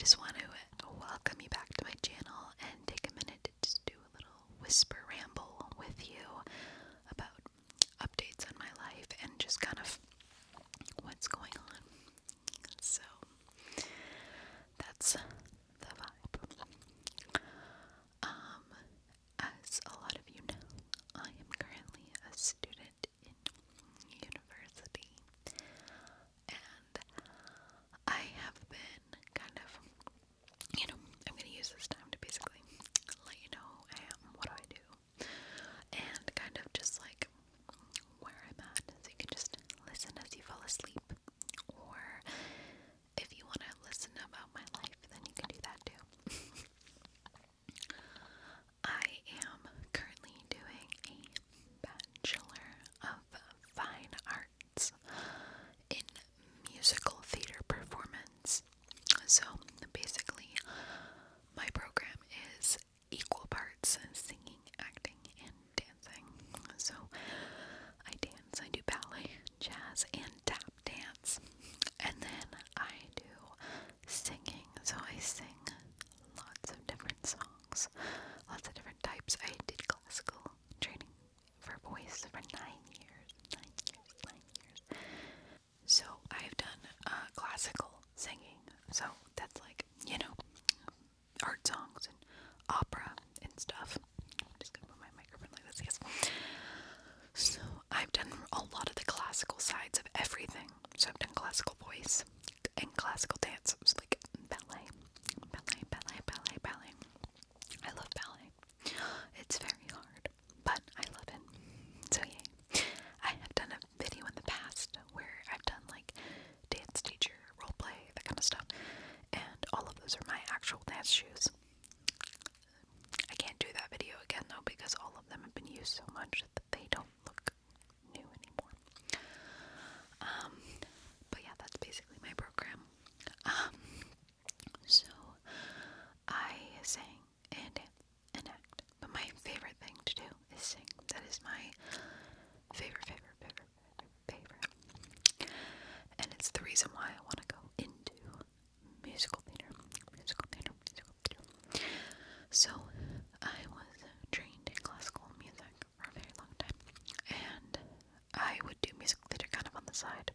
just want to welcome you back to my channel and take a minute to just do a little whisper ramble with you about updates on my life and just kind of what's going on. So that's the vibe. As a lot of you know, I am currently a student in university, and I have been kind of, I'm going to use this time to basically let you know who I am, what do I do, and kind of just like where I'm at, so you can just listen as you fall asleep, or if you want to listen about my life, then you can do that too. I am currently doing a Bachelor of Fine Arts in musical theater performance. So basically, my program is equal parts singing, acting, and dancing. So I dance, I do ballet, jazz, and tap dance. And then I do singing. So I sing lots of different songs, lots of different types. I did classical training for voice for 9 years. So I've done classical singing. So that's like, art songs and opera and stuff. I'm just gonna put my microphone like this, yes. So I've done a lot of the classical sides of everything. So I've done classical voice and classical dance. It was like ballet. I love ballet. It's very hard, but I love it. So yay. I have done a video in the past where I've done like dance teacher, role play, that kind of stuff. And all of those are my actual dance shoes. I can't do that video again though because all of them have been used so much that they don't look new anymore. But yeah, that's basically my program. So I sing and dance and act, but my favorite thing to do is sing. That is my favorite. And it's the reason why I want to go into musical theater. So I was trained in classical music for a very long time, and I would do musical theater kind of on the side.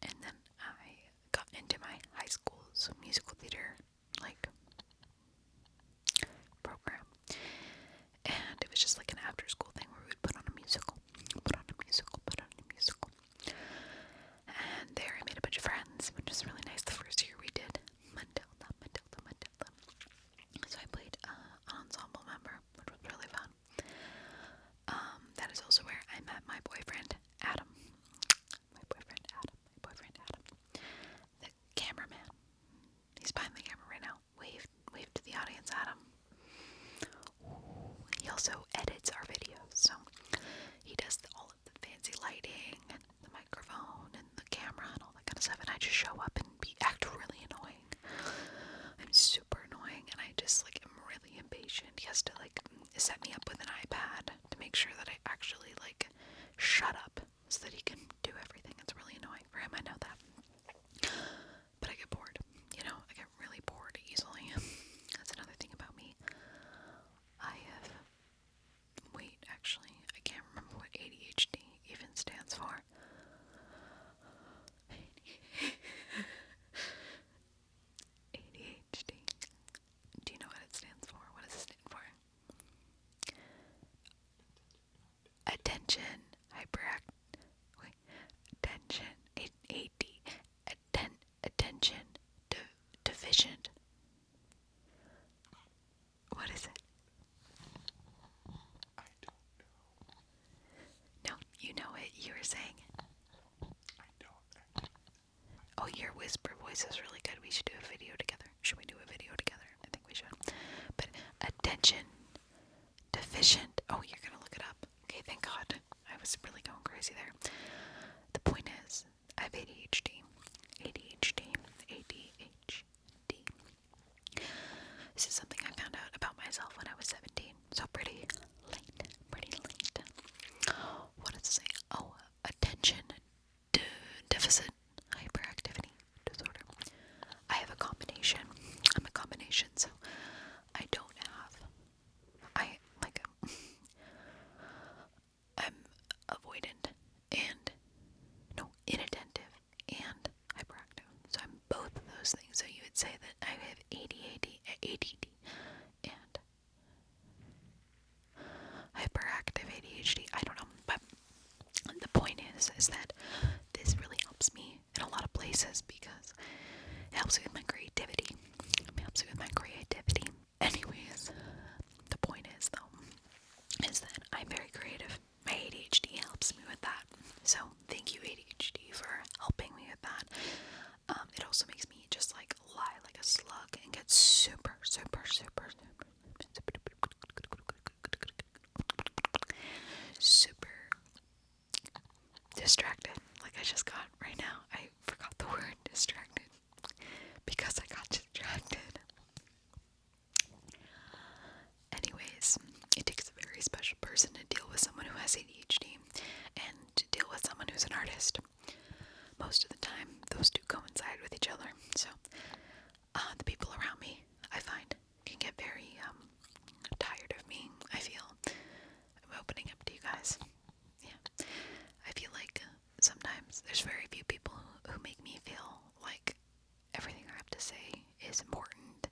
And then I got into my high school's musical theater like program, and it was just like an after school thing where we would put on a musical. And there I made a bunch of friends, which was really nice. The first year we did Matilda. So I played an ensemble member, which was really fun. That is also where I met my boyfriend, Adam. The cameraman. He's behind the camera right now. Wave to the audience, Adam. He also edits our videos, so he does all of the fancy lighting and the microphone and the camera and all that kind of stuff, and I just show up and act really annoying. I'm super annoying, and I just like am really impatient. He has to like set me up with an iPad to make sure that I actually like shut up so that he can do everything. It's really annoying for him, I know that. But I get bored, I get really bored easily. That's another thing about me. Actually, I can't remember what ADHD even stands for. ADHD. Do you know what it stands for? What does it stand for? Attention, attention, deficient. What is it? I don't know. No, you know it. You were saying it. I don't. Oh, your whisper voice is really good. We should do a video together. Should we do a video together? I think we should. But attention deficient. Oh, you're gonna look it up. Okay, thank God. I was really going crazy there. The point is, I have ADHD. This is something I found out about myself when I was 17. So pretty late. What does it say? Oh, attention deficit hyperactivity disorder. I have a combination say that I have ADD and hyperactive ADHD. I don't know, but the point is that this really helps me in a lot of places because it helps me with my creativity. It helps me with my creativity. Anyways, the point is though, is that I'm very creative. My ADHD helps me with that. So thank you ADHD for helping me with that. It also makes me just like lie like a slug and get super distracted, like I just got right now. I forgot the word distracted because I got distracted. Anyways, it takes a very special person to deal with someone who has ADHD and to deal with someone who's an artist. Most of the time, those two coincide with each other. So, the people around me, I find, can get very tired of me. I feel I'm opening up to you guys. Yeah, I feel like sometimes there's very few people who make me feel like everything I have to say is important,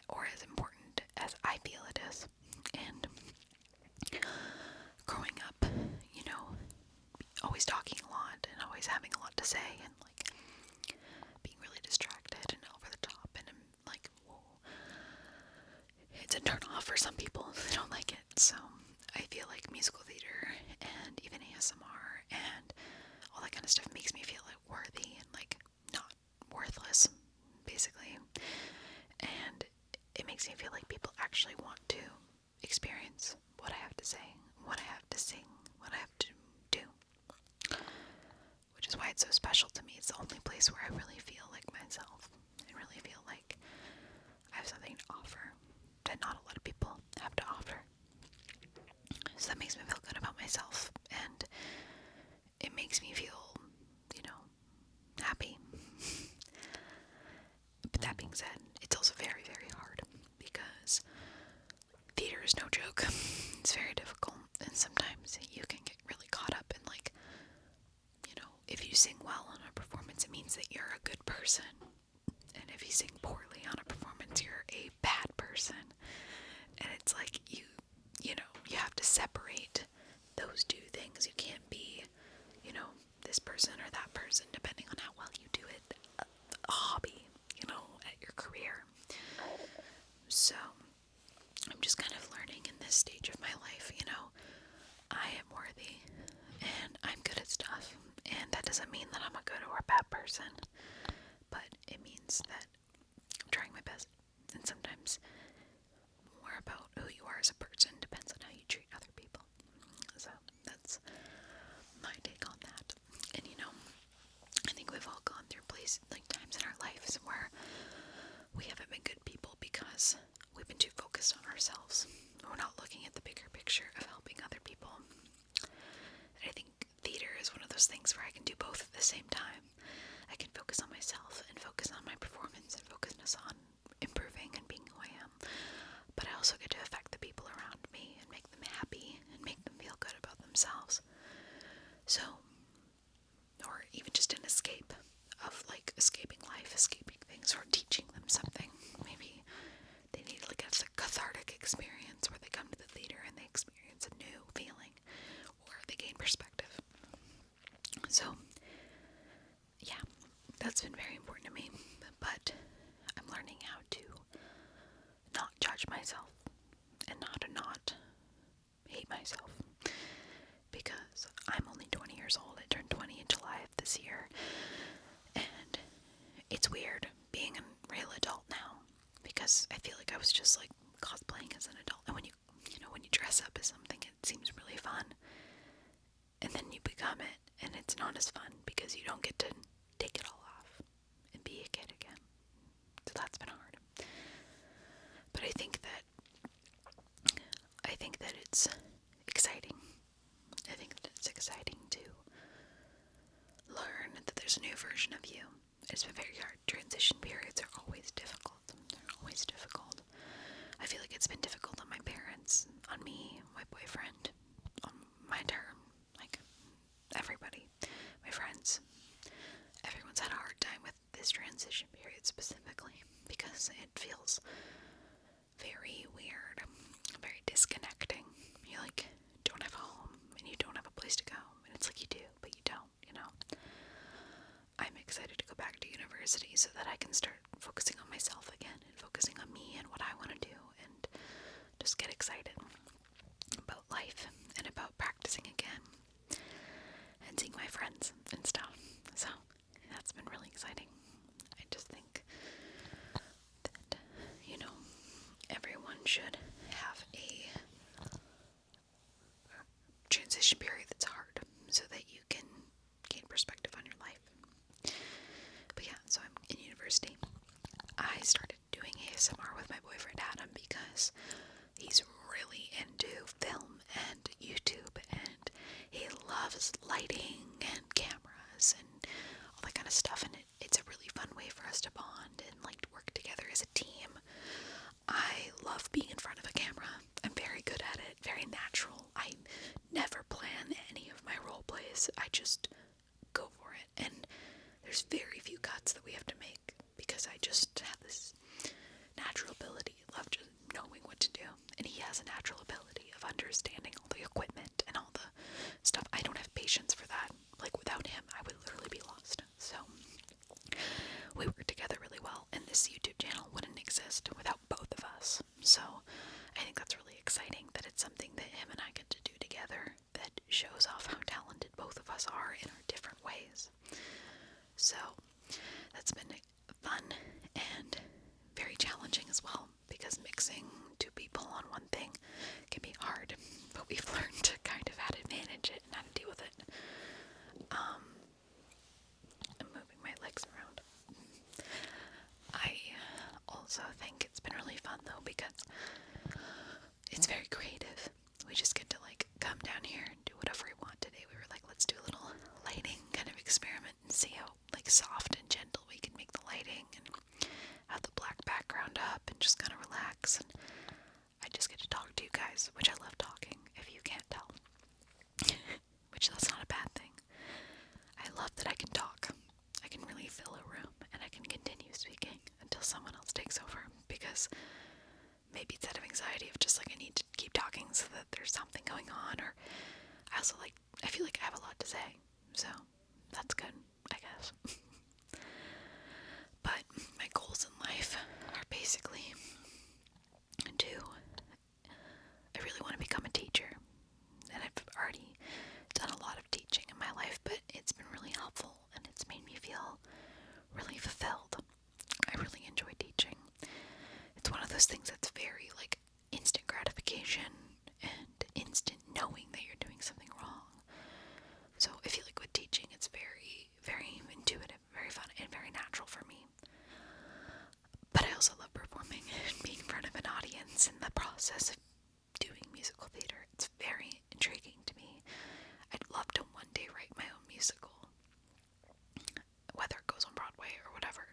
or as important as I feel it is. And growing up, you know, always talking a lot and always having a lot to say and like being really distracted and over the top and like, whoa, it's a turn off for some people. They don't like it. So I feel like musical theater and even ASMR and all that kind of stuff makes me feel like worthy and like not worthless, basically. And it makes me feel like people actually want to experience what I have to say, what I have to sing, what I have to do. Which is why it's so special to me. It's the only place where I really feel like myself. I really feel like I have something to offer that not a lot of people have to offer. So that makes me feel good about myself, and it makes me feel, you know, happy. But that being said, it's also very, very hard because theater is no joke. It's very difficult, and sometimes you can get really caught up in like, you know, if you sing well on a performance, it means that you're a good person. And if you sing poorly on a performance, you're a bad person. And it's like you know, you have to separate those two things. You can't be, you know, this person or that person depending on how well you do it. A hobby, you know, at your career. So I'm just kind of learning in this stage of my life, you know, I am worthy and I'm good at stuff. And that doesn't mean that I'm a good or a bad person, but it means that I'm trying my best. And sometimes more about who you are as a person depends on how you treat other people. So that's my take on that. And you know, I think we've all gone through times in our lives where we haven't been good people because we've been too focused on ourselves. We're not looking at the bigger picture of helping other people. And I think theater is one of those things where I can do both at the same time. I can focus on myself and focus on my performance and focus on improving and being who I am. But I also get to affect the people around me and make them happy and make them feel good about themselves. So, or even just an escape of like escaping life, escaping things, or teaching them something. Maybe they need like a cathartic experience where they come to the theater and they experience a new feeling or they gain perspective. So, yeah, that's been very important to me. But I'm learning how to not judge myself and how to not hate myself. Because I'm only 20 years old. I turned 20 in July of this year. And it's weird being a real adult now. Because I feel like I was just like cosplaying as an adult. And when you dress up as something, it seems really fun. And then you become it, and it's not as fun because you don't get to take it all off and be a kid again. So that's been hard. But I think that it's exciting. I think that it's exciting to learn that there's a new version of you. It's been very hard. Transition periods are always difficult. They're always difficult. I feel like it's been difficult on my parents, on me, my boyfriend, on my term, like everybody, my friends. Everyone's had a hard time with this this transition period specifically because it feels very weird, very disconnecting. You like don't have a home and you don't have a place to go, and it's like you do, but you don't, you know. I'm excited to go back to university so that I can start focusing on myself again and focusing on me and what I want to do and just get excited about life and about practicing again and seeing my friends and stuff. So that's been really exciting. I just think that, you know, everyone should have a transition period that's hard so that you can gain perspective on your life. But yeah, so I'm in university. I started doing ASMR with my boyfriend Adam because he's really into film and YouTube, and he loves lighting and cameras and all that kind of stuff, and it's a really fun way for us to bond and like to work together as a team. I love being in front of a camera. I'm very good at it, very natural. I never plan any of my role plays. I just go for it, and there's very few cuts that we have to make because I just have this natural ability of just knowing what to do, and he has a natural ability of understanding all the equipment and all the stuff. I don't have patience for that. Like, without him, I would literally be lost. So we work together really well, and this YouTube channel wouldn't exist without both of us. So I think that's really exciting that it's something that him and I get to do together that shows off how talented both of us are in our different ways. So that's been fun and very challenging as well, because mixing two people on one thing can be hard, but we've learned to kind of how to manage it and how to deal with it. I'm moving my legs around. I also think it's been really fun though, because it's very creative. We just get to like come down here and do whatever we want today. We were like, let's do a little lighting kind of experiment and see how like soft and gentle we can make the lighting and have the black background up and just kind of relax. And I just get to talk to you guys, which I love talking, if you can't tell. Which that's not a bad thing. I love that I can talk. I can really fill a room and I can continue speaking until someone else takes over, because maybe it's out of anxiety of just like I need to keep talking so that there's something going on, or I also like, I feel like I have a lot to say, so that's good, I guess. But my goals in life are basically to, I really want to become a teacher, and I've already done a lot of teaching in my life, but it's been really helpful and it's made me feel really fulfilled. I really enjoy teaching. It's one of those things that's very like instant gratification and instant knowing that you're doing something wrong. So I feel like with teaching, it's very, very intuitive, very fun, and very natural for me. But I also love performing and being in front of an audience, and the process of doing musical theater. It's very intriguing to me. I'd love to one day write my own musical, whether it goes on Broadway or whatever.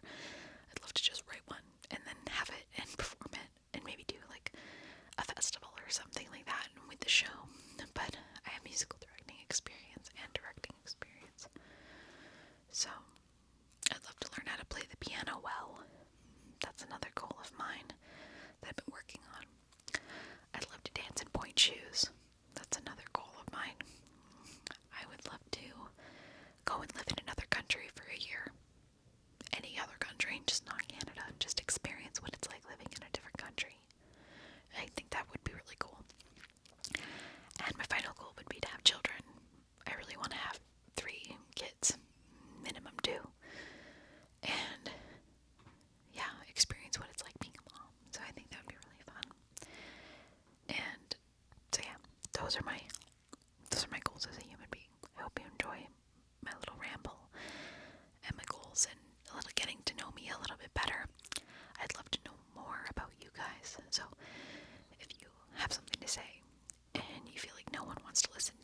I'd love to just write one and then have it and perform it and maybe do like a festival or something like that with the show. But I have musical directing experience and directing experience, so I'd love to learn how to play the piano well. That's another goal of mine that I've been working on. I'd love to dance in point shoes. That's another goal of mine. I would love to go and live in another country for a year. Any other country, just not Canada. Just experience what it's like living in a different country. I think that would be really cool. And my final goal would be to have children. I really want to have 3 kids, minimum 2. And yeah, experience what it's like being a mom. So I think that would be really fun. And so yeah, those are my goals as a human being. I hope you enjoy my little ramble and my goals and a little getting to know me a little bit better. I'd love to know more about you guys. So if you have something to say and you feel like no one wants to listen